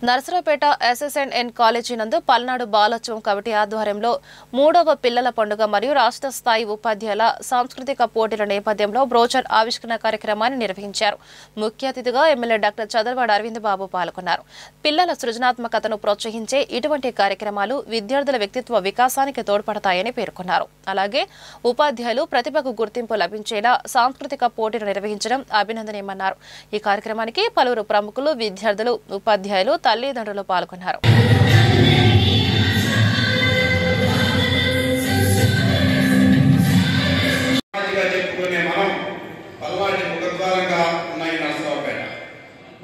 Narasaraopet SSN college నందు Palnadu బాలోత్సవం committee ఆధ్వర్యంలో 3వ పిల్లల పండుగ మరియు రాష్ట్ర స్థాయి ఉపాధ్యాయుల సాంస్కృతిక పోటీల నేపథ్యంలో బ్రోచర్ ఆవిష్కరణ కార్యక్రమాన్ని నిర్వహించారు. ముఖ్య అతిథిగా ఎమ్మెల్యే డాక్టర్ చదలవాడ అరవింద్ బాబు పాల్గొన్నారు. పిల్లల సృజనాత్మకతను ప్రోత్సహించే ఇటువంటి కార్యక్రమాలు విద్యార్థుల వ్యక్తిత్వ వికాసానికి తోడ్పడతాయని పేర్కొన్నారు. అలాగే ఉపాధ్యాయులు ప్రతిభకు గుర్తింపు లభించేలా సాంస్కృతిక పోటీలు నిర్వహించడం అభినందనీయమన్నారు. ఈ కార్యక్రమానికి పలువురు ప్రముఖులు, విద్యార్థులు, ఉపాధ్యాయులు, తల్లిదండ్రులు పాల్గొన్నారు.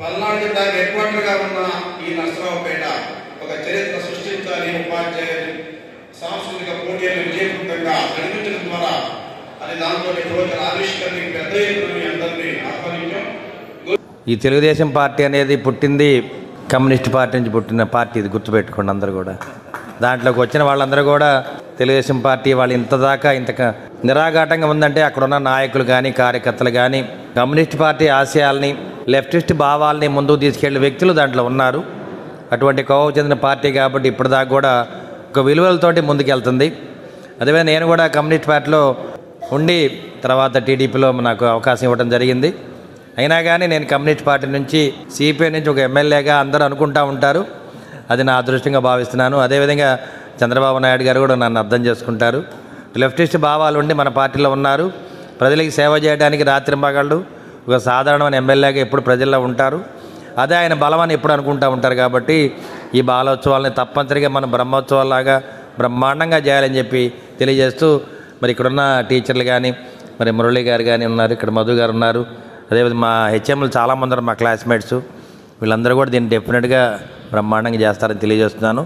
పల్నాడు జిల్లా హెడ్ క్వార్టర్గా ఉన్న ఈ నర్సరావుపేట ఒక చరిత్ర సృష్టించాలి, ఉపాధ్యాయులు సాంస్కృతిక పోటీలను విజయవంతంగా నడిపించడం ద్వారా అది దాంతో రోజుల ఆవిష్కరణకి పెద్ద ఎత్తున అందరినీ ఆహ్వానించాం. ఈ తెలుగుదేశం పార్టీ అనేది పుట్టింది కమ్యూనిస్ట్ పార్టీ నుంచి పుట్టిన పార్టీ, ఇది గుర్తుపెట్టుకోండి అందరూ కూడా. దాంట్లోకి వచ్చిన వాళ్ళందరూ కూడా తెలుగుదేశం పార్టీ వాళ్ళు ఇంత నిరాఘాటంగా ఉందంటే అక్కడున్న నాయకులు కానీ, కార్యకర్తలు కానీ కమ్యూనిస్ట్ పార్టీ ఆశయాల్ని, లెఫ్టిస్ట్ భావాల్ని ముందుకు తీసుకెళ్లే వ్యక్తులు దాంట్లో ఉన్నారు. అటువంటి కోవకు చెందిన పార్టీ కాబట్టి ఇప్పటిదాకా కూడా ఒక విలువలతోటి ముందుకెళ్తుంది. అదేవిధంగా నేను కూడా కమ్యూనిస్ట్ పార్టీలో ఉండి తర్వాత టీడీపీలో నాకు అవకాశం ఇవ్వడం జరిగింది. అయినా కానీ నేను కమ్యూనిస్ట్ పార్టీ నుంచి సిపిఐ నుంచి ఒక ఎమ్మెల్యేగా అందరూ అనుకుంటూ ఉంటారు. అది నా అదృష్టంగా భావిస్తున్నాను. అదేవిధంగా చంద్రబాబు నాయుడు గారు కూడా నన్ను అర్థం చేసుకుంటారు. లెఫ్టిస్ట్ భావాలు ఉండి మన పార్టీలో ఉన్నారు. ప్రజలకి సేవ చేయడానికి రాత్రింబగళ్ళు ఒక సాధారణమైన ఎమ్మెల్యేగా ఎప్పుడు ప్రజల్లో ఉంటారు. అదే ఆయన బలమని ఎప్పుడు అనుకుంటూ ఉంటారు. కాబట్టి ఈ బాలోత్సవాలని తప్పనిసరిగా మనం బ్రహ్మోత్సవాలాగా బ్రహ్మాండంగా చేయాలని చెప్పి తెలియజేస్తూ, మరి ఇక్కడున్న టీచర్లు కానీ, మరి మురళి గారు కానీ ఉన్నారు, ఇక్కడ మధు గారు ఉన్నారు, అదేవిధంగా మా హెచ్ఎంలు చాలామంది ఉన్నారు, మా క్లాస్మేట్స్, వీళ్ళందరూ కూడా దీన్ని డెఫినెట్గా బ్రహ్మాండంగా చేస్తారని తెలియజేస్తున్నాను.